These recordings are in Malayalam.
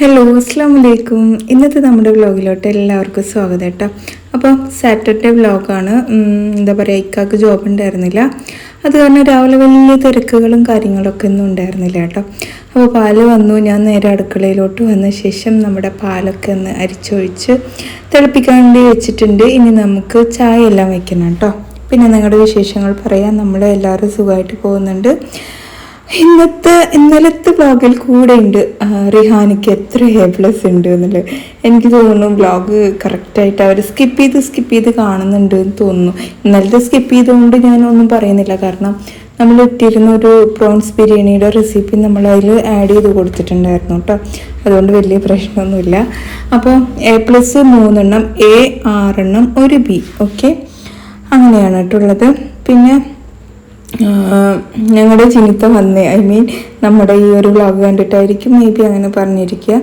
ഹലോ അസ്സാം വലൈക്കും. ഇന്നത്തെ നമ്മുടെ വ്ലോഗിലോട്ട് എല്ലാവർക്കും സ്വാഗതം കേട്ടോ. അപ്പോൾ സാറ്റർഡേ വ്ലോഗാണ്. എന്താ പറയുക, ഇക്കാക്ക് ജോബ് ഉണ്ടായിരുന്നില്ല. അത് കാരണം രാവിലെ വലിയ തിരക്കുകളും കാര്യങ്ങളൊക്കെ ഒന്നും ഉണ്ടായിരുന്നില്ല കേട്ടോ. അപ്പോൾ പാല് വന്നു. ഞാൻ നേരെ അടുക്കളയിലോട്ട് വന്ന ശേഷം നമ്മുടെ പാലൊക്കെ ഒന്ന് അരിച്ചൊഴിച്ച് തിളപ്പിക്കാൻ വേണ്ടി വെച്ചിട്ടുണ്ട്. ഇനി നമുക്ക് ചായ എല്ലാം വെക്കണം കേട്ടോ. പിന്നെ നിങ്ങളുടെ വിശേഷങ്ങൾ പറയാം. നമ്മൾ എല്ലാവരും സുഖമായിട്ട് പോകുന്നുണ്ട്. ഇന്നലത്തെ വ്ളോഗിൽ കൂടെ ഉണ്ട് റിഹാനയ്ക്ക് എത്ര A+ ഉണ്ട് എന്നുള്ളത്. എനിക്ക് തോന്നുന്നു വ്ളോഗ് കറക്റ്റായിട്ട് അവർ സ്കിപ്പ് ചെയ്ത് കാണുന്നുണ്ട് എന്ന് തോന്നുന്നു. ഇന്നലത്തെ സ്കിപ്പ് ചെയ്തുകൊണ്ട് ഞാനൊന്നും പറയുന്നില്ല. കാരണം നമ്മൾ ഇട്ടിരുന്ന ഒരു പ്രോൺസ് ബിരിയാണിയുടെ റെസിപ്പി നമ്മൾ അതിൽ ആഡ് ചെയ്ത് കൊടുത്തിട്ടുണ്ടായിരുന്നു കേട്ടോ. അതുകൊണ്ട് വലിയ പ്രശ്നമൊന്നുമില്ല. അപ്പോൾ A+ 3 എണ്ണം, A 6 എണ്ണം, ഒരു B. ഓക്കെ, അങ്ങനെയാണ് കേട്ടുള്ളത്. പിന്നെ ഞങ്ങളുടെ ജിനിത്ത വന്നേ, നമ്മുടെ ഈ ഒരു വ്ളോഗ് കണ്ടിട്ടായിരിക്കും മേ ബി അങ്ങനെ പറഞ്ഞിരിക്കുക.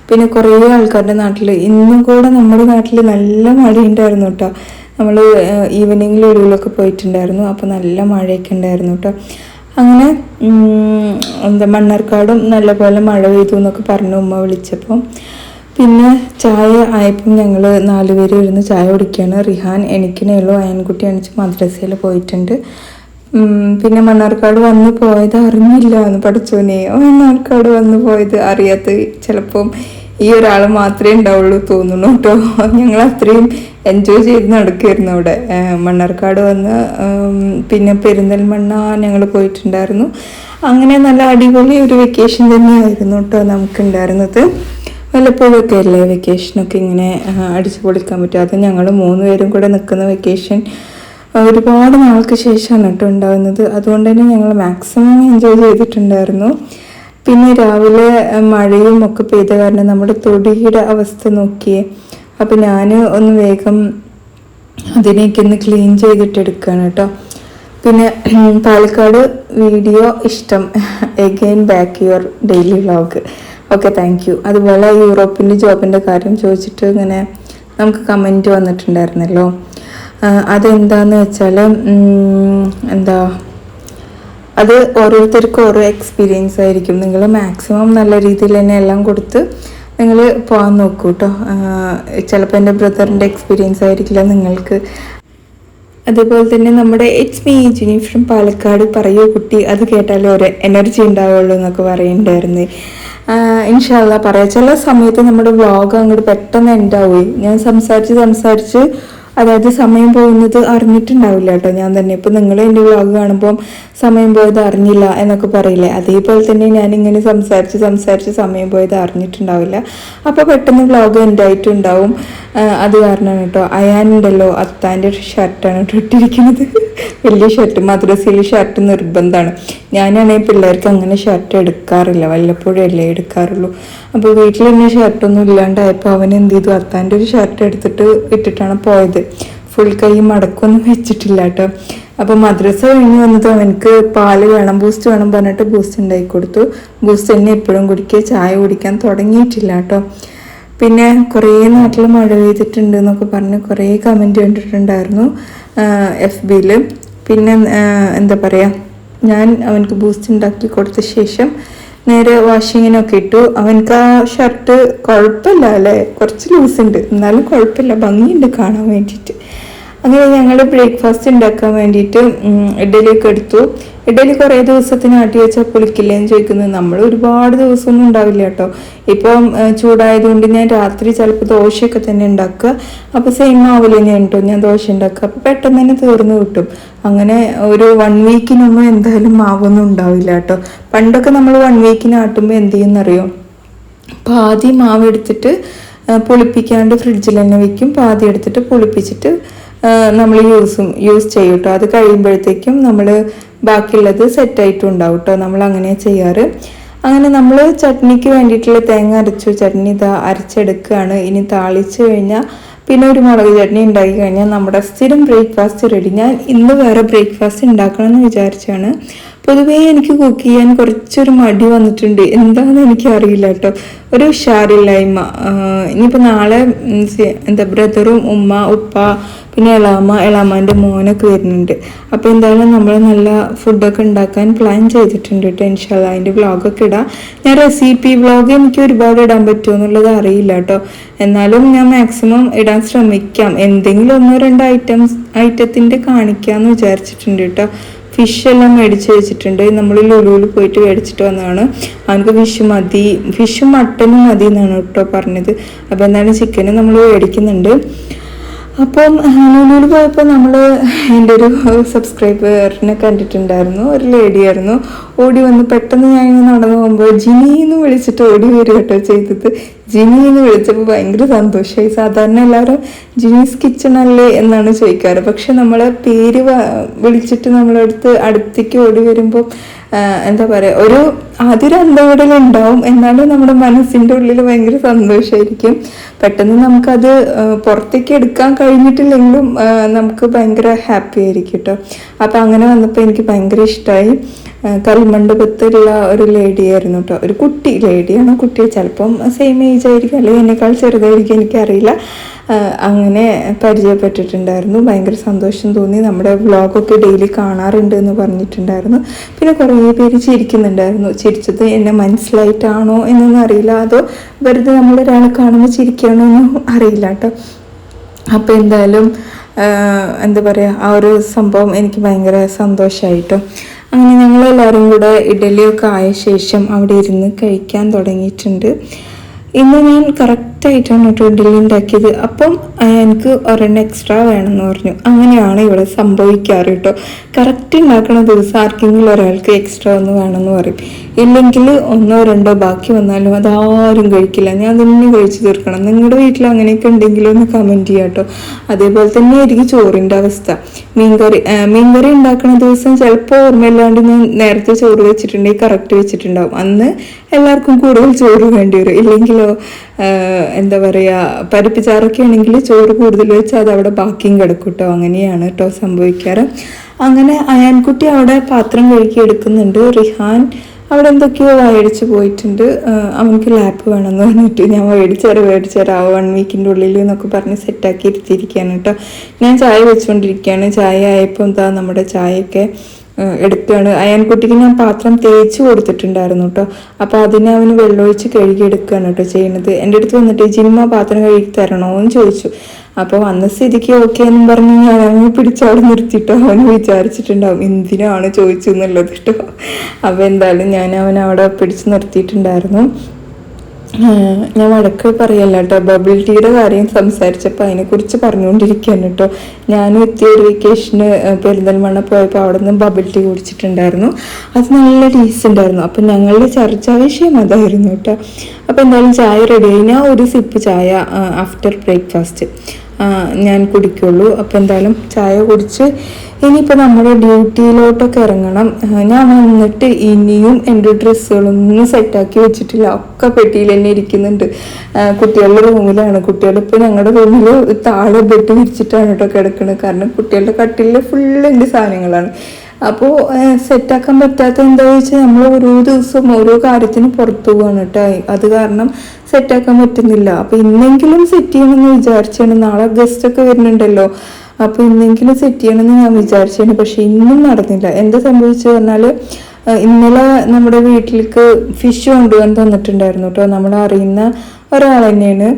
പിന്നെ കുറേ ആൾക്കാരുടെ നാട്ടിൽ ഇന്നും കൂടെ നമ്മുടെ നാട്ടിൽ നല്ല മഴയുണ്ടായിരുന്നു കേട്ടോ. നമ്മൾ ഈവനിങ്ങിൽ ഒഴിവിലൊക്കെ പോയിട്ടുണ്ടായിരുന്നു. അപ്പോൾ നല്ല മഴയൊക്കെ ഉണ്ടായിരുന്നു കേട്ടോ. അങ്ങനെ മണ്ണാർക്കാടും നല്ലപോലെ മഴ പെയ്തു എന്നൊക്കെ പറഞ്ഞു ഉമ്മ വിളിച്ചപ്പോൾ. പിന്നെ ചായ ആയപ്പം ഞങ്ങൾ 4 പേര് ഇരുന്ന് ചായ കുടിക്കുകയാണ്. റിഹാൻ എനിക്കിനേയുള്ളൂ, അയൻകുട്ടി അണിച്ച് മദ്രസയിൽ പോയിട്ടുണ്ട്. പിന്നെ മണ്ണാർക്കാട് വന്ന് പോയത് അറിഞ്ഞില്ല എന്ന് പഠിച്ചോനെ. മണ്ണാർക്കാട് വന്ന് പോയത് അറിയാത്ത ചിലപ്പം ഈ ഒരാൾ മാത്രമേ ഉണ്ടാവുള്ളൂ തോന്നുന്നു കേട്ടോ. ഞങ്ങൾ അത്രയും എൻജോയ് ചെയ്ത് നടക്കുമായിരുന്നു അവിടെ. മണ്ണാർക്കാട് വന്ന് പിന്നെ പെരിന്തൽമണ്ണ ഞങ്ങൾ പോയിട്ടുണ്ടായിരുന്നു. അങ്ങനെ നല്ല അടിപൊളി ഒരു വെക്കേഷൻ തന്നെയായിരുന്നു കേട്ടോ നമുക്കുണ്ടായിരുന്നത്. വല്ലപ്പോഴൊക്കെ അല്ലേ വെക്കേഷനൊക്കെ ഇങ്ങനെ അടിച്ചു പൊളിക്കാൻ പറ്റും. അത് ഞങ്ങൾ 3 പേരും കൂടെ നിൽക്കുന്ന വെക്കേഷൻ ഒരുപാട് നാൾക്ക് ശേഷമാണ് കേട്ടോ ഉണ്ടാകുന്നത്. അതുകൊണ്ട് തന്നെ ഞങ്ങൾ മാക്സിമം എൻജോയ് ചെയ്തിട്ടുണ്ടായിരുന്നു. പിന്നെ രാവിലെ മഴയും ഒക്കെ പെയ്ത കാരണം നമ്മുടെ തൊടിയുടെ അവസ്ഥ നോക്കിയേ. അപ്പം ഞാൻ ഒന്ന് വേഗം അതിനേക്ക് ഒന്ന് ക്ലീൻ ചെയ്തിട്ടെടുക്കുകയാണ് കേട്ടോ. പിന്നെ പാലക്കാട് വീഡിയോ ഇഷ്ടം, again back your daily vlog. Okay, thank you. അതുപോലെ യൂറോപ്പിൻ്റെ ജോബിൻ്റെ കാര്യം ചോദിച്ചിട്ട് ഇങ്ങനെ നമുക്ക് കമൻറ്റ് വന്നിട്ടുണ്ടായിരുന്നല്ലോ. അതെന്താന്ന് വെച്ചാൽ അത് ഓരോരുത്തർക്കും ഓരോ എക്സ്പീരിയൻസ് ആയിരിക്കും. നിങ്ങൾ മാക്സിമം നല്ല രീതിയിൽ തന്നെ എല്ലാം കൊടുത്ത് നിങ്ങൾ പോകാൻ നോക്കൂ കേട്ടോ. ചിലപ്പോൾ എൻ്റെ ബ്രദറിൻ്റെ എക്സ്പീരിയൻസ് ആയിരിക്കില്ല നിങ്ങൾക്ക്. അതേപോലെ തന്നെ നമ്മുടെ it's me Jini from Palakkad പറയൂ കുട്ടി, അത് കേട്ടാലേ ഒരു എനർജി ഉണ്ടാവുള്ളൂ എന്നൊക്കെ പറയുന്നുണ്ടായിരുന്നു. ഇൻഷാ അല്ലാഹ് പറയാം. ചില സമയത്ത് നമ്മുടെ വ്ളോഗ് അങ്ങോട്ട് പെട്ടെന്ന് എൻഡാവുകയും ഞാൻ സംസാരിച്ച് അതായത് സമയം പോകുന്നത് അറിഞ്ഞിട്ടുണ്ടാവില്ല കേട്ടോ. ഞാൻ തന്നെ ഇപ്പം നിങ്ങൾ എൻ്റെ വ്ളോഗ് കാണുമ്പം സമയം പോയത് അറിഞ്ഞില്ല എന്നൊക്കെ പറയില്ലേ, അതേപോലെ തന്നെ ഞാനിങ്ങനെ സംസാരിച്ച് സമയം പോയത് അറിഞ്ഞിട്ടുണ്ടാവില്ല. അപ്പോൾ പെട്ടെന്ന് വ്ളോഗ് എൻഡായിട്ടുണ്ടാവും. അത് കാരണമാണ് കേട്ടോ. അയാനുണ്ടല്ലോ, അത്താൻ്റെ ഷർട്ടാണ് ഇട്ടിരിക്കുന്നത്. വലിയ ഷർട്ട്, മദ്രസയിൽ ഷർട്ട് നിർബന്ധമാണ്. ഞാനാണെങ്കിൽ പിള്ളേർക്ക് അങ്ങനെ ഷർട്ട് എടുക്കാറില്ല, വല്ലപ്പോഴും അല്ലേ എടുക്കാറുള്ളൂ. അപ്പോൾ വീട്ടിൽ തന്നെ ഷർട്ടൊന്നും ഇല്ലാണ്ടായപ്പോൾ അവൻ എന്ത് ചെയ്തു, അത്താൻ്റെ ഒരു ഷർട്ട് ഇട്ടിട്ടാണ് പോയത്. ഫുൾ കൈ മടക്കൊന്നും വെച്ചിട്ടില്ല കേട്ടോ. അപ്പോൾ മദ്രസ കഴിഞ്ഞ് വന്നത് അവനക്ക് പാല് വേണം, ബൂസ്റ്റ് വേണം പറഞ്ഞിട്ട് ബൂസ്റ്റ് ഉണ്ടാക്കി കൊടുത്തു. ബൂസ്റ്റ് തന്നെ എപ്പോഴും കുടിക്കുക, ചായ കുടിക്കാൻ തുടങ്ങിയിട്ടില്ല കേട്ടോ. പിന്നെ കുറേ നാട്ടിൽ മഴ പെയ്തിട്ടുണ്ട് എന്നൊക്കെ പറഞ്ഞ് കുറേ കമൻറ്റ് കണ്ടിട്ടുണ്ടായിരുന്നു FB-ൽ. പിന്നെ എന്താ പറയുക, ഞാൻ അവനക്ക് ബൂസ്റ്റ് ഉണ്ടാക്കി കൊടുത്ത ശേഷം നേരെ വാഷിങ്ങിനൊക്കെ ഇട്ടു. അവനക്ക് ആ ഷർട്ട് കുഴപ്പമില്ല അല്ലേ, കുറച്ച് ലൂസുണ്ട്, എന്നാലും കുഴപ്പമില്ല, ഭംഗിയുണ്ട് കാണാൻ വേണ്ടിയിട്ട്. അങ്ങനെ ഞങ്ങൾ ബ്രേക്ക്ഫാസ്റ്റ് ഉണ്ടാക്കാൻ വേണ്ടിയിട്ട് ഇഡ്ഡലിയൊക്കെ എടുത്തു. ഇഡ്ഡലി കുറേ ദിവസത്തിന് ആട്ടി വെച്ചാൽ പൊളിക്കില്ലേന്ന് ചോദിക്കുന്നത്. നമ്മൾ ഒരുപാട് ദിവസമൊന്നും ഉണ്ടാവില്ല കേട്ടോ. ഇപ്പം ചൂടായതുകൊണ്ട് ഞാൻ രാത്രി ചിലപ്പോൾ ദോശയൊക്കെ തന്നെ ഉണ്ടാക്കുക. അപ്പോൾ സെയിം ആവില്ല ഞാൻ കേട്ടോ ഞാൻ ദോശ ഉണ്ടാക്കുക. അപ്പോൾ പെട്ടെന്ന് തന്നെ തീർന്നു കിട്ടും. അങ്ങനെ ഒരു 1 വീക്കിനൊന്നും എന്തായാലും മാവൊന്നും ഉണ്ടാവില്ല കേട്ടോ. പണ്ടൊക്കെ നമ്മൾ 1 വീക്കിന് ആട്ടുമ്പോൾ എന്ത് ചെയ്യുന്നറിയോ, പാതി മാവ് എടുത്തിട്ട് പുളിപ്പിക്കാണ്ട് ഫ്രിഡ്ജിൽ തന്നെ വെക്കും, പാതി എടുത്തിട്ട് പുളിപ്പിച്ചിട്ട് നമ്മൾ യൂസ് ചെയ്യും കേട്ടോ. അത് കഴിയുമ്പോഴത്തേക്കും നമ്മൾ ബാക്കിയുള്ളത് സെറ്റായിട്ടും ഉണ്ടാവും കേട്ടോ. നമ്മൾ അങ്ങനെ ചെയ്യാറ്. അങ്ങനെ നമ്മൾ ചട്നിക്ക് വേണ്ടിയിട്ടുള്ള തേങ്ങ അരച്ചു, ചട്നി ഇതാ അരച്ചെടുക്കുകയാണ്. ഇനി താളിച്ച് കഴിഞ്ഞാൽ പിന്നെ ഒരു മുളക് ചട്നി ഉണ്ടാക്കി കഴിഞ്ഞാൽ നമ്മുടെ സ്ഥിരം ബ്രേക്ക്ഫാസ്റ്റ് റെഡി. ഞാൻ ഇന്ന് വേറെ ബ്രേക്ക്ഫാസ്റ്റ് ഉണ്ടാക്കണമെന്ന് വിചാരിച്ചാണ്. പൊതുവേ എനിക്ക് കുക്ക് ചെയ്യാൻ കുറച്ചൊരു മടി വന്നിട്ടുണ്ട്. എന്താണെന്ന് എനിക്കറിയില്ല കേട്ടോ, ഒരു ഉഷാറില്ലായ്മ. ഇനിയിപ്പോൾ നാളെ ബ്രദറും ഉമ്മ ഉപ്പ പിന്നെ എളാമാൻ്റെ മോനൊക്കെ വരുന്നുണ്ട്. അപ്പോൾ എന്തായാലും നമ്മൾ നല്ല ഫുഡൊക്കെ ഉണ്ടാക്കാൻ പ്ലാൻ ചെയ്തിട്ടുണ്ട് കേട്ടോ. ഇൻഷാല്ലാ അതിൻ്റെ വ്ളോഗൊക്കെ ഇടാം. ഞാൻ റെസിപ്പി വ്ളോഗ് എനിക്ക് ഒരുപാട് ഇടാൻ പറ്റുമോ എന്നുള്ളത് അറിയില്ല കേട്ടോ. എന്നാലും ഞാൻ മാക്സിമം ഇടാൻ ശ്രമിക്കാം. എന്തെങ്കിലും 1-2 ഐറ്റത്തിൻ്റെ കാണിക്കാമെന്ന് വിചാരിച്ചിട്ടുണ്ട് കേട്ടോ. ഫിഷ് എല്ലാം മേടിച്ച് വെച്ചിട്ടുണ്ട്. നമ്മൾ ലുലുവിൽ പോയിട്ട് മേടിച്ചിട്ട് വന്നതാണ്. അവനക്ക് ഫിഷും മട്ടനും മതി എന്നാണ് കേട്ടോ പറഞ്ഞത്. അപ്പോൾ എന്തായാലും ചിക്കനും നമ്മൾ മേടിക്കുന്നുണ്ട്. അപ്പം ലുലുവിൽ പോയപ്പോൾ നമ്മൾ എൻ്റെ ഒരു സബ്സ്ക്രൈബറിനെ കണ്ടിട്ടുണ്ടായിരുന്നു. ഒരു ലേഡിയായിരുന്നു. ഓടി വന്ന് പെട്ടെന്ന് ഞാൻ ഇങ്ങനെ നടന്നു പോകുമ്പോൾ ജിനിന്ന് വിളിച്ചിട്ട് ഓടി വരിക കേട്ടോ ചെയ്തത്. ജിനിന്ന് വിളിച്ചപ്പോൾ ഭയങ്കര സന്തോഷമായി. സാധാരണ എല്ലാവരും ജിനീസ് കിച്ചൺ അല്ലേ എന്നാണ് ചോദിക്കാറ്. പക്ഷെ നമ്മളെ പേര് വിളിച്ചിട്ട് അടുത്തേക്ക് ഓടി വരുമ്പോൾ എന്താ പറയുക, ആദ്യം അന്തവിടലുണ്ടാവും. എന്നാലും നമ്മുടെ മനസ്സിൻ്റെ ഉള്ളിൽ ഭയങ്കര സന്തോഷമായിരിക്കും. പെട്ടെന്ന് നമുക്കത് പുറത്തേക്ക് എടുക്കാൻ കഴിഞ്ഞിട്ടില്ലെങ്കിലും നമുക്ക് ഭയങ്കര ഹാപ്പി ആയിരിക്കും കേട്ടോ. അപ്പം അങ്ങനെ വന്നപ്പോൾ എനിക്ക് ഭയങ്കര ഇഷ്ടമായി. കൽമണ്ഡപത്തിലുള്ള ഒരു ലേഡിയായിരുന്നു കേട്ടോ. ഒരു കുട്ടി ലേഡിയാണോ കുട്ടിയെ ചിലപ്പം സെയിം ഏജ് ആയിരിക്കും, അല്ലെങ്കിൽ എന്നെക്കാൾ ചെറുതായിരിക്കും, എനിക്കറിയില്ല. അങ്ങനെ പരിചയപ്പെട്ടിട്ടുണ്ടായിരുന്നു. ഭയങ്കര സന്തോഷം തോന്നി. നമ്മുടെ വ്ളോഗൊക്കെ ഡെയിലി കാണാറുണ്ട് എന്ന് പറഞ്ഞിട്ടുണ്ടായിരുന്നു. പിന്നെ കുറേ പേര് ചിരിക്കുന്നുണ്ടായിരുന്നു. ചിരിച്ചത് എന്നെ മനസ്സിലായിട്ടാണോ എന്നൊന്നും അറിയില്ല, അതോ വെറുതെ നമ്മളൊരാളെ കാണുമ്പോൾ ചിരിക്കുകയാണോ എന്നും അറിയില്ല കേട്ടോ. അപ്പോൾ എന്തായാലും എന്താ പറയുക, ആ ഒരു സംഭവം എനിക്ക് ഭയങ്കര സന്തോഷമായിട്ടോ. അങ്ങനെ ഞങ്ങളെല്ലാവരും കൂടെ ഇഡലിയൊക്കെ ആയ ശേഷം അവിടെ ഇരുന്ന് കഴിക്കാൻ തുടങ്ങിയിട്ടുണ്ട്. ഇന്ന് ഞാൻ കറക്റ്റായിട്ടാണ് കേട്ടോ ഇഡലി ഉണ്ടാക്കിയത്. അപ്പം എനിക്ക് ഒരെണ്ണം എക്സ്ട്രാ വേണമെന്ന് പറഞ്ഞു. അങ്ങനെയാണ് ഇവിടെ സംഭവിക്കാറ് കേട്ടോ. കറക്റ്റ് ഉണ്ടാക്കുന്ന ദിവസം ആർക്കെങ്കിലും ഒരാൾക്ക് എക്സ്ട്രാ ഒന്ന് വേണമെന്ന് പറയും. ഇല്ലെങ്കിൽ 1-2 ബാക്കി വന്നാലും അതാരും കഴിക്കില്ല. ഞാൻ തന്നെ കഴിച്ചു തീർക്കണം. നിങ്ങളുടെ വീട്ടിൽ അങ്ങനെയൊക്കെ ഉണ്ടെങ്കിലും ഒന്ന് കമൻറ്റ് ചെയ്യാം കേട്ടോ. അതേപോലെ തന്നെ ആയിരിക്കും ചോറിൻ്റെ അവസ്ഥ. മീൻകറി ഉണ്ടാക്കുന്ന ദിവസം ചിലപ്പോൾ ഓർമ്മയില്ലാണ്ട് ഞാൻ നേരത്തെ ചോറ് വെച്ചിട്ടുണ്ടെങ്കിൽ കറക്റ്റ് വെച്ചിട്ടുണ്ടാവും. അന്ന് എല്ലാവർക്കും കൂടുതൽ ചോറ് വേണ്ടി വരും. ഇല്ലെങ്കിലോ എന്താ പറയുക, പരിപ്പ് ചാറൊക്കെ ആണെങ്കിൽ ചോറ് കൂടുതൽ വെച്ചാൽ അത് അവിടെ ബാക്കിയും കിടക്കും കേട്ടോ. അങ്ങനെയാണ് കേട്ടോ സംഭവിക്കാറ്. അങ്ങനെ അയാൻകുട്ടി അവിടെ പാത്രം കഴുകി എടുക്കുന്നുണ്ട്. റിഹാൻ അവിടെ എന്തൊക്കെയോ മേടിച്ച് പോയിട്ടുണ്ട്. അവനക്ക് ലാപ്പ് വേണമെന്ന് പറഞ്ഞിട്ട് ഞാൻ മേടിച്ചേരാം 1 വീക്കിൻ്റെ ഉള്ളിൽ എന്നൊക്കെ പറഞ്ഞ് സെറ്റാക്കി ഇരുത്തിയിരിക്കുകയാണ് കേട്ടോ. ഞാൻ ചായ വെച്ചുകൊണ്ടിരിക്കുകയാണ്. ചായ ആയപ്പോൾ എന്താ നമ്മുടെ ചായയൊക്കെ എടുക്കുകയാണ്. അയാൻകുട്ടിക്ക് ഞാൻ പാത്രം തേച്ച് കൊടുത്തിട്ടുണ്ടായിരുന്നു കേട്ടോ. അപ്പോൾ അതിനെ അവന് വെള്ളമൊഴിച്ച് കഴുകി എടുക്കുകയാണ് കേട്ടോ ചെയ്യുന്നത്. എൻ്റെ അടുത്ത് വന്നിട്ട് ജിനിമ പാത്രം കഴുകി തരണോ എന്ന് ചോദിച്ചു. അപ്പോൾ വന്ന സ്ഥിതിക്ക് ഓക്കെ എന്നും പറഞ്ഞ് ഞാൻ അവനെ പിടിച്ചവിടെ നിർത്തിയിട്ടോ. അവന് വിചാരിച്ചിട്ടുണ്ടാവും എന്തിനാണ് ചോദിച്ചു എന്നുള്ളത് കേട്ടോ. അപ്പോൾ എന്തായാലും ഞാൻ അവനവിടെ പിടിച്ച് നിർത്തിയിട്ടുണ്ടായിരുന്നു. ഞാൻ വഴക്ക് പറയല്ല കേട്ടോ. ബബിൾ ടീയുടെ കാര്യം സംസാരിച്ചപ്പോൾ അതിനെക്കുറിച്ച് പറഞ്ഞുകൊണ്ടിരിക്കുകയാണ് കേട്ടോ. ഞാനും എത്തിയൊരു വെക്കേഷന് പെരിന്തൽമണ്ണ പോയപ്പോൾ അവിടെ നിന്ന് ബബിൾ ടീ കുടിച്ചിട്ടുണ്ടായിരുന്നു. അത് നല്ല ടേസ്റ്റ് ഉണ്ടായിരുന്നു. അപ്പം ഞങ്ങളുടെ ചർച്ചാ വിഷയം അതായിരുന്നു കേട്ടോ. അപ്പോൾ എന്തായാലും ചായ റെഡിയായി. ഞാൻ ഒരു സിപ്പ് ചായ ആഫ്റ്റർ ബ്രേക്ക്ഫാസ്റ്റ് ഞാൻ കുടിക്കുള്ളൂ. അപ്പോൾ എന്തായാലും ചായ കുടിച്ച് ഇനിയിപ്പോൾ നമ്മുടെ ഡ്യൂട്ടിയിലോട്ടൊക്കെ ഇറങ്ങണം. ഞാൻ വന്നിട്ട് ഇനിയും എൻ്റെ ഡ്രസ്സുകളൊന്നും സെറ്റാക്കി വെച്ചിട്ടില്ല. ഒക്കെ പെട്ടിയിൽ തന്നെ ഇരിക്കുന്നുണ്ട്. കുട്ടികളുടെ റൂമിലാണ്. കുട്ടികളിപ്പോൾ ഞങ്ങളുടെ റൂമിൽ താഴെ ബെഡ് വിരിച്ചിട്ടാണ് കേട്ടോ കിടക്കുന്നത്. കാരണം കുട്ടികളുടെ കട്ടിലിൽ ഫുള്ള് എൻ്റെ സാധനങ്ങളാണ്. അപ്പോൾ സെറ്റാക്കാൻ പറ്റാത്ത എന്താണെന്ന് വെച്ചാൽ നമ്മൾ ഓരോ ദിവസം ഓരോ കാര്യത്തിന് പുറത്തു പോവാണ് കേട്ടോ. അത് കാരണം സെറ്റാക്കാൻ പറ്റുന്നില്ല. അപ്പോൾ ഇന്നെങ്കിലും സെറ്റ് ചെയ്യണമെന്ന് വിചാരിച്ചാണ്. നാളെ ഗസ്റ്റൊക്കെ വരുന്നുണ്ടല്ലോ. അപ്പോൾ ഇന്നെങ്കിലും സെറ്റ് ചെയ്യണമെന്ന് ഞാൻ വിചാരിച്ചാണ്. പക്ഷെ ഇന്നും നടന്നില്ല. എന്താ സംഭവിച്ചത് പറഞ്ഞാൽ ഇന്നലെ നമ്മുടെ വീട്ടിലേക്ക് ഫിഷ് കൊണ്ടുപോകാൻ തന്നിട്ടുണ്ടായിരുന്നു കേട്ടോ. നമ്മളറിയുന്ന ഒരാൾ തന്നെയാണ്.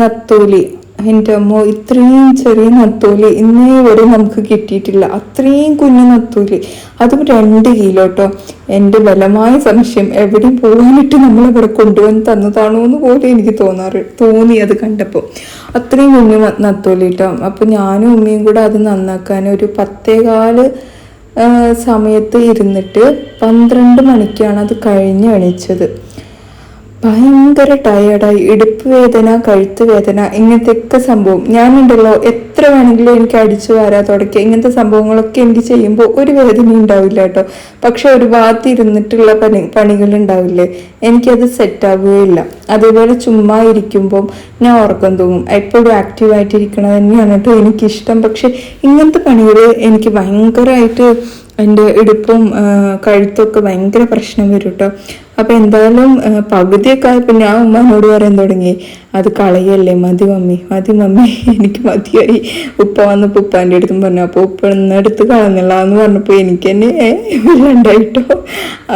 നത്തോലി. എൻ്റെ അമ്മ, ഇത്രയും ചെറിയ നത്തോലി ഇന്നേ വരെ നമുക്ക് കിട്ടിയിട്ടില്ല. അത്രയും കുഞ്ഞു നത്തോലി, അതും 2 കിലോ കേട്ടോ. എൻ്റെ ബലമായ സംശയം എവിടെയും പോകാനിട്ട് നമ്മളിവിടെ കൊണ്ടുവന്ന് തന്നതാണോ എന്ന് പോലും എനിക്ക് തോന്നി അത് കണ്ടപ്പോൾ. അത്രയും കുഞ്ഞു നത്തോലി കേട്ടോ. അപ്പോൾ ഞാനും ഉമ്മയും കൂടെ അത് നന്നാക്കാൻ ഒരു 10:15 സമയത്ത് ഇരുന്നിട്ട് 12 മണിക്കാണ് അത് കഴിഞ്ഞ് എണീച്ചത്. ഭയങ്കര ടയേർഡായി. ഇടുപ്പ് വേദന, കഴുത്ത് വേദന, ഇങ്ങനത്തെയൊക്കെ സംഭവം. ഞാനുണ്ടല്ലോ എത്ര വേണമെങ്കിലും എനിക്ക് അടിച്ചു വാരാ തുടക്കുക. ഇങ്ങനത്തെ സംഭവങ്ങളൊക്കെ എനിക്ക് ചെയ്യുമ്പോൾ ഒരു വേദന ഉണ്ടാവില്ല കേട്ടോ. പക്ഷെ ഒരു ഭാഗത്ത് ഇരുന്നിട്ടുള്ള പണികൾ ഉണ്ടാവില്ലേ, എനിക്കത് സെറ്റാവുകയില്ല. അതേപോലെ ചുമ്മാ ഇരിക്കുമ്പം ഞാൻ ഉറക്കം തൂങ്ങും. എപ്പോഴും ആക്റ്റീവായിട്ടിരിക്കണത് തന്നെയാണ് കേട്ടോ എനിക്കിഷ്ടം. പക്ഷെ ഇങ്ങനത്തെ പണികൾ എനിക്ക് ഭയങ്കരമായിട്ട് എൻ്റെ ഇടുപ്പും കഴുത്തൊക്കെ ഭയങ്കര പ്രശ്നം വരും കേട്ടോ. അപ്പോൾ എന്തായാലും പകുതിയൊക്കെ ആയപ്പോൾ ഞാൻ ഉമ്മാനോട് പറയാൻ തുടങ്ങി, അത് കളയല്ലേ, മതി മമ്മി മതി മമ്മി എനിക്ക് മതിയായി. ഉപ്പ വന്നപ്പോൾ ഉപ്പാൻ്റെ അടുത്തും പറഞ്ഞു. അപ്പോൾ ഉപ്പ ഇന്നെടുത്ത് കളഞ്ഞില്ല എന്ന് പറഞ്ഞപ്പോൾ എനിക്ക് തന്നെ വേണ്ടായിട്ടോ.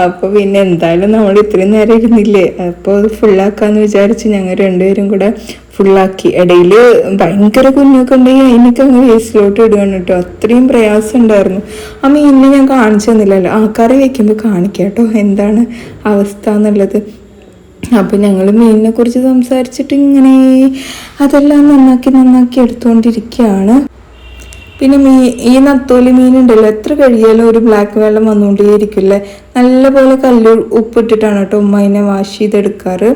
അപ്പോൾ പിന്നെ എന്തായാലും നമ്മൾ ഇത്രയും നേരം ഇരുന്നില്ലേ, അപ്പോൾ അത് ഫുള്ളാക്കാന്ന് വിചാരിച്ച് ഞങ്ങൾ രണ്ടുപേരും കൂടെ ഫുള്ളാക്കി. ഇടയിൽ ഭയങ്കര കുഞ്ഞൊക്കെ ഉണ്ടെങ്കിൽ അതിനൊക്കെ അങ്ങ് വേസ്റ്റിലോട്ട് ഇടുകയാണ് കേട്ടോ. അത്രയും പ്രയാസം ഉണ്ടായിരുന്നു. ആ മീനിനെ ഞാൻ കാണിച്ചു തന്നില്ലല്ലോ, കറി വയ്ക്കുമ്പോൾ കാണിക്കാം കേട്ടോ എന്താണ് അവസ്ഥ എന്നുള്ളത്. അപ്പം ഞങ്ങൾ മീനിനെ കുറിച്ച് സംസാരിച്ചിട്ട് ഇങ്ങനെ അതെല്ലാം നന്നാക്കി എടുത്തുകൊണ്ടിരിക്കുകയാണ്. പിന്നെ ഈ നത്തോലി മീനുണ്ടല്ലോ, എത്ര കഴിയാലും ഒരു ബ്ലാക്ക് വെള്ളം വന്നുകൊണ്ടേയിരിക്കില്ലേ. നല്ലപോലെ കല്ല് ഉപ്പിട്ടിട്ടാണ് കേട്ടോ ഉമ്മ അതിനെ വാഷ് ചെയ്തെടുക്കാറ്.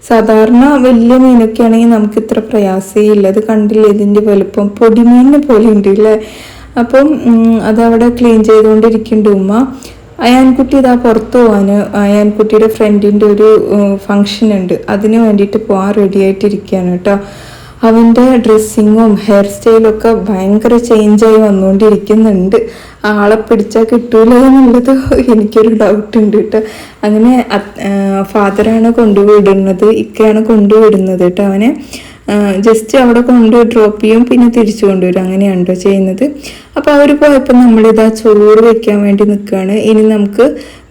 സാധാരണ വലിയ മീനൊക്കെ ആണെങ്കിൽ നമുക്ക് ഇത്ര പ്രയാസമില്ല. അത് കണ്ടില്ലേ ഇതിൻ്റെ വലുപ്പം, പൊടിമീനിനെ പോലെ ഉണ്ട് അല്ലേ. അപ്പം അതവിടെ ക്ലീൻ ചെയ്തുകൊണ്ടിരിക്കുന്നുണ്ട് ഉമ്മ. അയാൻകുട്ടി ഇതാ പുറത്ത് പോകാൻ, അയാൻകുട്ടിയുടെ ഫ്രണ്ടിൻ്റെ ഒരു ഫങ്ഷൻ ഉണ്ട്, അതിന് വേണ്ടിയിട്ട് പോകാൻ റെഡി ആയിട്ടിരിക്കുകയാണ് കേട്ടോ. അവൻ്റെ ഡ്രസ്സിങ്ങും ഹെയർ സ്റ്റൈലും ഒക്കെ ഭയങ്കര ചേഞ്ചായി വന്നുകൊണ്ടിരിക്കുന്നുണ്ട്. ആളെ പിടിച്ചാൽ കിട്ടൂല എന്നുള്ളത് എനിക്കൊരു ഡൗട്ട് ഉണ്ട് കേട്ടോ. അങ്ങനെ ഫാദറാണ് കൊണ്ടുവിടുന്നത്, ഇക്കയാണ് കൊണ്ടുവിടുന്നത് കേട്ടോ. അവനെ ജസ്റ്റ് അവിടെ കൊണ്ട് ഡ്രോപ്പ് ചെയ്യും, പിന്നെ തിരിച്ചു കൊണ്ടുവരും, അങ്ങനെയാണ് കേട്ടോ ചെയ്യുന്നത്. അപ്പോൾ അവർ പോയപ്പോൾ നമ്മളിതാ ചോറ് വെക്കാൻ വേണ്ടി നിൽക്കുകയാണ്. ഇനി നമുക്ക്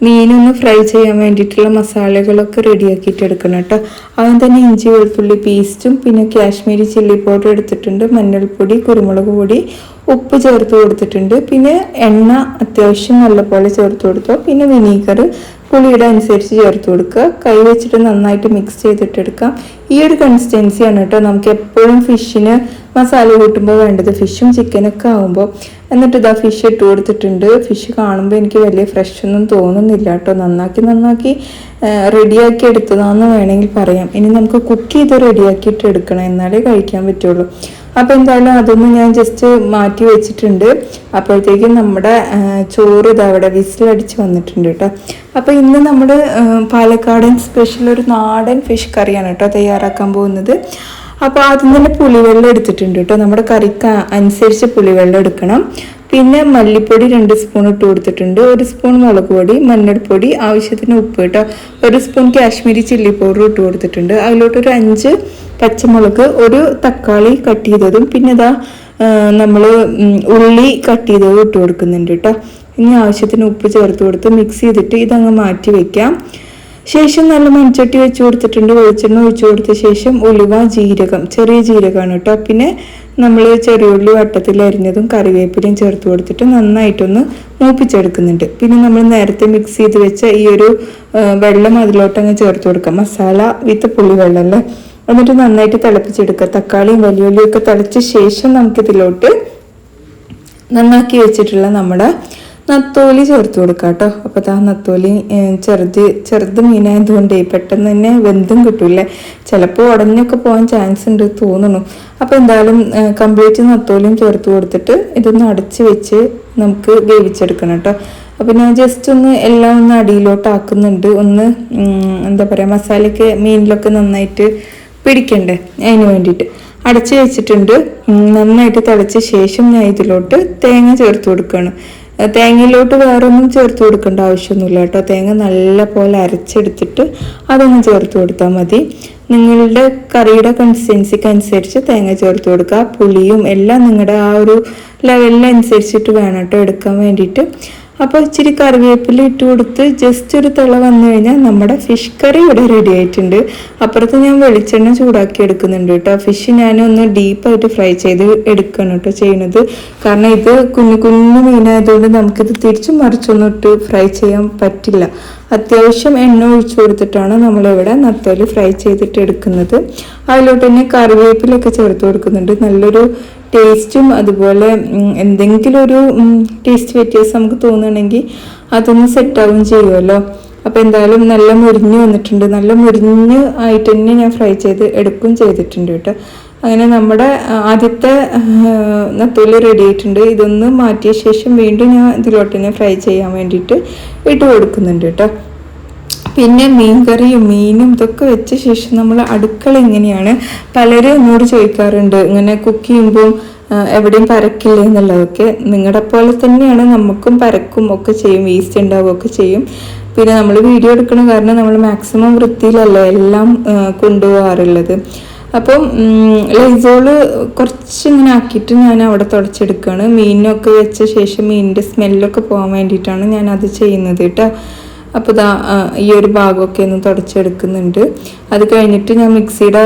മീനൊന്ന് ഫ്രൈ ചെയ്യാൻ വേണ്ടിയിട്ടുള്ള മസാലകളൊക്കെ റെഡിയാക്കിയിട്ട് എടുക്കണം കേട്ടോ. അവൻ തന്നെ ഇഞ്ചി വെളുത്തുള്ളി പേസ്റ്റും പിന്നെ കാശ്മീരി ചില്ലി പൗഡർ എടുത്തിട്ടുണ്ട്, മഞ്ഞൾപ്പൊടി, കുരുമുളക് പൊടി, ഉപ്പ് ചേർത്ത് കൊടുത്തിട്ടുണ്ട്. പിന്നെ എണ്ണ അത്യാവശ്യം നല്ലപോലെ ചേർത്ത് കൊടുത്തു. പിന്നെ വിനീഗർ പുളിയുടെ അനുസരിച്ച് ചേർത്ത് കൊടുക്കുക. കൈ വെച്ചിട്ട് നന്നായിട്ട് മിക്സ് ചെയ്തിട്ടെടുക്കാം. ഈ ഒരു കൺസിസ്റ്റൻസിയാണ് കേട്ടോ നമുക്ക് എപ്പോഴും ഫിഷിന് മസാല കൂട്ടുമ്പോൾ വേണ്ടത്, ഫിഷും ചിക്കനൊക്കെ ആകുമ്പോൾ. എന്നിട്ട് ഇതാ ഫിഷ് ഇട്ട് കൊടുത്തിട്ടുണ്ട്. ഫിഷ് കാണുമ്പോൾ എനിക്ക് വലിയ ഫ്രഷ് ഒന്നും തോന്നുന്നില്ല കേട്ടോ. നന്നാക്കി റെഡിയാക്കി എടുത്തതാണെന്ന് വേണമെങ്കിൽ പറയാം. ഇനി നമുക്ക് കുക്ക് ചെയ്ത് റെഡിയാക്കിയിട്ട് എടുക്കണം, എന്നാലേ കഴിക്കാൻ പറ്റുള്ളൂ. അപ്പോൾ എന്തായാലും അതൊന്നും ഞാൻ ജസ്റ്റ് മാറ്റി വെച്ചിട്ടുണ്ട്. അപ്പോഴത്തേക്കും നമ്മുടെ ചോറ് ഇതവിടെ വിസിലടിച്ച് വന്നിട്ടുണ്ട് കേട്ടോ. അപ്പോൾ ഇന്ന് നമ്മൾ പാലക്കാടൻ സ്പെഷ്യൽ ഒരു നാടൻ ഫിഷ് കറിയാണ് കേട്ടോ തയ്യാറാക്കാൻ പോകുന്നത്. അപ്പോൾ ആദ്യം തന്നെ പുളിവെള്ളം എടുത്തിട്ടുണ്ട് കേട്ടോ. നമ്മുടെ കറിക്ക് അനുസരിച്ച് പുളിവെള്ളം എടുക്കണം. പിന്നെ മല്ലിപ്പൊടി 2 സ്പൂൺ ഇട്ട് കൊടുത്തിട്ടുണ്ട്, 1 സ്പൂൺ മുളക് പൊടി, മഞ്ഞൾപ്പൊടി, ആവശ്യത്തിന് ഉപ്പ് കേട്ടോ, 1 സ്പൂൺ കാശ്മീരി ചില്ലി പൗഡർ ഇട്ട് കൊടുത്തിട്ടുണ്ട്. അതിലോട്ടൊരു 5 പച്ചമുളക്, ഒരു തക്കാളി കട്ട് ചെയ്തതും, പിന്നെ ഇതാ നമ്മൾ ഉള്ളി കട്ട് ചെയ്തതും ഇട്ട് കൊടുക്കുന്നുണ്ട് കേട്ടോ. ഇനി ആവശ്യത്തിന് ഉപ്പ് ചേർത്ത് കൊടുത്ത് മിക്സ് ചെയ്തിട്ട് ഇതങ്ങ് മാറ്റി വെക്കാം. ശേഷം നല്ല മൺചട്ടി വെച്ച് കൊടുത്തിട്ടുണ്ട്. വെളിച്ചെണ്ണ ഒഴിച്ചു കൊടുത്ത ശേഷം ഉലുവ, ജീരകം, ചെറിയ ജീരകമാണ് കേട്ടോ. പിന്നെ നമ്മൾ ചെറിയുള്ളി വട്ടത്തിൽ അരിഞ്ഞതും കറിവേപ്പിലയും ചേർത്ത് കൊടുത്തിട്ട് നന്നായിട്ടൊന്ന് മൂപ്പിച്ചെടുക്കുന്നുണ്ട്. പിന്നെ നമ്മൾ നേരത്തെ മിക്സ് ചെയ്ത് വെച്ച ഈ ഒരു വെള്ളം അതിലോട്ടങ്ങ് ചേർത്ത് കൊടുക്കാം, മസാല വിത്ത് പുളിവെള്ളം അല്ലേ. എന്നിട്ട് നന്നായിട്ട് തിളപ്പിച്ചെടുക്കുക. തക്കാളിയും വലിയുള്ളിയും ഒക്കെ തിളച്ച ശേഷം നമുക്കിതിലോട്ട് നന്നാക്കി വെച്ചിട്ടുള്ള നമ്മുടെ നത്തോലി ചേർത്ത് കൊടുക്കാം കേട്ടോ. അപ്പോൾ ആ നത്തോലി ചെറുത് മീനായതുകൊണ്ടേ പെട്ടെന്ന് തന്നെ വെന്തും കിട്ടൂല്ലേ, ചിലപ്പോൾ ഉടനെയൊക്കെ പോകാൻ ചാൻസ് ഉണ്ട് തോന്നുന്നു. അപ്പോൾ എന്തായാലും കംപ്ലീറ്റ് നത്തോലിയും ചേർത്ത് കൊടുത്തിട്ട് ഇതൊന്ന് അടച്ച് വെച്ച് നമുക്ക് വേവിച്ചെടുക്കണം കേട്ടോ. അപ്പോൾ ഞാൻ ജസ്റ്റ് ഒന്ന് എല്ലാം ഒന്ന് അടിയിലോട്ട് ആക്കുന്നുണ്ട്. ഒന്ന് എന്താ പറയുക, മസാലയൊക്കെ മീനിലൊക്കെ നന്നായിട്ട് പിടിക്കണ്ടേ, അതിന് വേണ്ടിയിട്ട് അടച്ച് വെച്ചിട്ടുണ്ട്. നന്നായിട്ട് തിളച്ച ശേഷം ഞാൻ ഇതിലോട്ട് തേങ്ങ ചേർത്ത് കൊടുക്കുകയാണ്. തേങ്ങയിലോട്ട് വേറൊന്നും ചേർത്ത് കൊടുക്കേണ്ട ആവശ്യമൊന്നുമില്ല കേട്ടോ. തേങ്ങ നല്ല പോലെ അരച്ചെടുത്തിട്ട് അതൊന്ന് ചേർത്ത് കൊടുത്താൽ മതി. നിങ്ങളുടെ കറിയുടെ കൺസിസ്റ്റൻസിക്ക് അനുസരിച്ച് തേങ്ങ ചേർത്ത് കൊടുക്കുക. പുളിയും എല്ലാം നിങ്ങളുടെ ആ ഒരു ലെവലിനനുസരിച്ചിട്ട് വേണം കേട്ടോ എടുക്കാൻ വേണ്ടിയിട്ട്. അപ്പോൾ ഇച്ചിരി കറിവേപ്പില ഇട്ട് കൊടുത്ത് ജസ്റ്റ് ഒരു തിള വന്നു കഴിഞ്ഞാൽ നമ്മുടെ ഫിഷ് കറി ഇവിടെ റെഡി ആയിട്ടുണ്ട്. അപ്പുറത്ത് ഞാൻ വെളിച്ചെണ്ണ ചൂടാക്കി എടുക്കുന്നുണ്ട് കേട്ടോ. ഫിഷ് ഞാനൊന്ന് ഡീപ്പായിട്ട് ഫ്രൈ ചെയ്ത് എടുക്കണം കേട്ടോ ചെയ്യുന്നത്. കാരണം ഇത് കുഞ്ഞു മീനായതുകൊണ്ട് നമുക്കിത് തിരിച്ചും മറിച്ചൊന്നും ഇട്ട് ഫ്രൈ ചെയ്യാൻ പറ്റില്ല. അത്യാവശ്യം എണ്ണ ഒഴിച്ചു കൊടുത്തിട്ടാണ് നമ്മളിവിടെ നത്തോലി ഫ്രൈ ചെയ്തിട്ട് എടുക്കുന്നത്. അതിലോട്ട് തന്നെ കറിവേപ്പിലൊക്കെ ചേർത്ത് കൊടുക്കുന്നുണ്ട്. നല്ലൊരു ടേസ്റ്റും അതുപോലെ എന്തെങ്കിലും ഒരു ടേസ്റ്റ് വ്യത്യാസം നമുക്ക് തോന്നുകയാണെങ്കിൽ അതൊന്ന് സെറ്റാവും ചെയ്യുമല്ലോ. അപ്പോൾ എന്തായാലും നല്ല മുരിഞ്ഞ് വന്നിട്ടുണ്ട്. നല്ല മുരിഞ്ഞ് ആയിട്ട് തന്നെ ഞാൻ ഫ്രൈ ചെയ്ത് എടുക്കുകയും ചെയ്തിട്ടുണ്ട് കേട്ടോ. അങ്ങനെ നമ്മുടെ ആദ്യത്തെ നത്തോലി റെഡി ആയിട്ടുണ്ട്. ഇതൊന്ന് മാറ്റിയ ശേഷം വീണ്ടും ഞാൻ ഇതിലോട്ട് തന്നെ ഫ്രൈ ചെയ്യാൻ വേണ്ടിയിട്ട് ഇട്ട് കൊടുക്കുന്നുണ്ട് കേട്ടോ. പിന്നെ മീൻകറിയും മീനും ഇതൊക്കെ വെച്ച ശേഷം നമ്മൾ അടുക്കള എങ്ങനെയാണ്, പലരും എന്നോട് ചോദിക്കാറുണ്ട് ഇങ്ങനെ കുക്ക് ചെയ്യുമ്പോൾ എവിടെയും പരക്കില്ല എന്നുള്ളതൊക്കെ. നിങ്ങളുടെ പോലെ തന്നെയാണ്, നമുക്കും പരക്കും ഒക്കെ ചെയ്യും, വേസ്റ്റ് ഉണ്ടാവുകയൊക്കെ ചെയ്യും. പിന്നെ നമ്മൾ വീഡിയോ എടുക്കണം കാരണം നമ്മൾ മാക്സിമം വൃത്തിയിലല്ല എല്ലാം കൊണ്ടുപോകാറുള്ളത്. അപ്പം ലൈസോള് കുറച്ച് ഇങ്ങനെ ആക്കിയിട്ട് ഞാൻ അവിടെ തുടച്ചെടുക്കുകയാണ്. മീനൊക്കെ വെച്ച ശേഷം മീനിൻ്റെ സ്മെല്ലൊക്കെ പോകാൻ വേണ്ടിയിട്ടാണ് ഞാൻ അത് ചെയ്യുന്നത് കേട്ടോ. അപ്പോൾ ഈ ഒരു ഭാഗമൊക്കെ ഒന്ന് തുടച്ചെടുക്കുന്നുണ്ട്. അത് കഴിഞ്ഞിട്ട് ഞാൻ മിക്സിയുടെ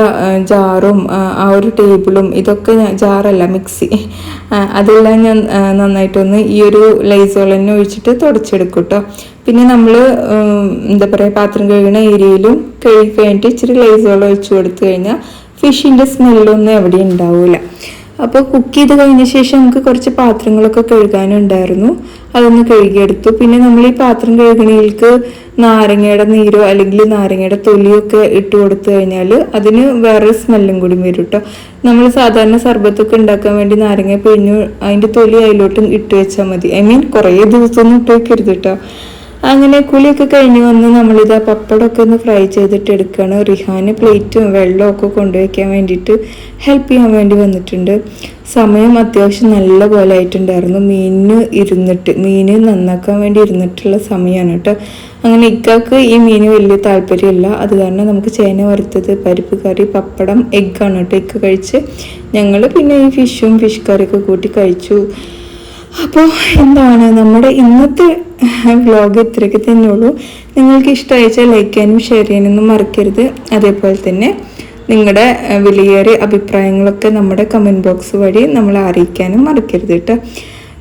ജാറും ആ ഒരു ടേബിളും ഇതൊക്കെ ജാറല്ല മിക്സി അതെല്ലാം ഞാൻ നന്നായിട്ടൊന്ന് ഈ ഒരു ലൈസോൾ തന്നെ ഒഴിച്ചിട്ട് തുടച്ചെടുക്കും കേട്ടോ. പിന്നെ നമ്മൾ എന്താ പറയുക, പാത്രം കഴുകുന്ന ഏരിയയിലും കഴുകി കഴിഞ്ഞിട്ട് ഇച്ചിരി ലൈസോൾ ഒഴിച്ചു കൊടുത്തു കഴിഞ്ഞാൽ ഫിഷിൻ്റെ സ്മെല്ലൊന്നും എവിടെയും ഉണ്ടാവില്ല. അപ്പോൾ കുക്ക് ചെയ്ത് കഴിഞ്ഞ ശേഷം നമുക്ക് കുറച്ച് പാത്രങ്ങളൊക്കെ കഴുകാനുണ്ടായിരുന്നു, അതൊന്ന് കഴുകിയെടുത്തു. പിന്നെ നമ്മൾ ഈ പാത്രം കഴുകണയിലേക്ക് നാരങ്ങയുടെ നീരോ അല്ലെങ്കിൽ നാരങ്ങയുടെ തൊലിയൊക്കെ ഇട്ട് കൊടുത്തു കഴിഞ്ഞാൽ അതിന് വേറെ സ്മെല്ലും കൂടി വരും കേട്ടോ. നമ്മൾ സാധാരണ സർബത്തൊക്കെ ഉണ്ടാക്കാൻ വേണ്ടി നാരങ്ങ പിഴിഞ്ഞ് അതിൻ്റെ തൊലി അതിലോട്ടും ഇട്ട് വെച്ചാൽ മതി. കുറേ ദിവസമൊന്നും ഇട്ട് വെക്കരുത് കേട്ടോ. അങ്ങനെ കുളിയൊക്കെ കഴിഞ്ഞ് വന്ന് നമ്മളിതാ പപ്പടമൊക്കെ ഒന്ന് ഫ്രൈ ചെയ്തിട്ട് എടുക്കുകയാണ്. റിഹാന് പ്ലേറ്റും വെള്ളവും ഒക്കെ കൊണ്ടുവയ്ക്കാൻ വേണ്ടിയിട്ട് ഹെൽപ്പ് ചെയ്യാൻ വേണ്ടി വന്നിട്ടുണ്ട്. സമയം അത്യാവശ്യം നല്ല പോലെ ആയിട്ടുണ്ടായിരുന്നു. മീന് നന്നാക്കാൻ വേണ്ടി ഇരുന്നിട്ടുള്ള സമയമാണ് കേട്ടോ. അങ്ങനെ ഇക്കാക്ക് ഈ മീന് വലിയ താല്പര്യമില്ല. അത് കാരണം നമുക്ക് ചേന വറുത്തത്, പരിപ്പ് കറി, പപ്പടം, എഗ്ഗാണ് കേട്ടോ ഇക്ക കഴിച്ച്. ഞങ്ങൾ പിന്നെ ഈ ഫിഷ് കറിയൊക്കെ കൂട്ടി കഴിച്ചു. അപ്പോൾ എന്താണ് നമ്മുടെ ഇന്നത്തെ വ്ലോഗ് ഇത്രയൊക്കെ തന്നെയുള്ളൂ. നിങ്ങൾക്ക് ഇഷ്ടമായിച്ചാൽ ലൈക്ക് ചെയ്യാനും ഷെയർ ചെയ്യാനൊന്നും മറക്കരുത്. അതേപോലെ തന്നെ നിങ്ങളുടെ വിലയേറിയ അഭിപ്രായങ്ങളൊക്കെ നമ്മുടെ കമൻറ്റ് ബോക്സ് വഴി നമ്മളെ അറിയിക്കാനും മറക്കരുത് കേട്ടോ.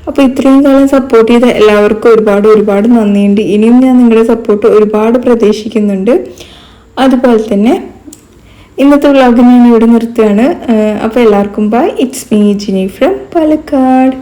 അപ്പോൾ ഇത്രയും കാലം സപ്പോർട്ട് ചെയ്ത എല്ലാവർക്കും ഒരുപാട് നന്ദിയുണ്ട്. ഇനിയും ഞാൻ നിങ്ങളുടെ സപ്പോർട്ട് ഒരുപാട് പ്രതീക്ഷിക്കുന്നുണ്ട്. അതുപോലെ തന്നെ ഇന്നത്തെ വ്ലോഗ് ഞാൻ ഇവിടെ നിർത്തുകയാണ്. അപ്പോൾ എല്ലാവർക്കും bye. It's me Jini from Palakkad.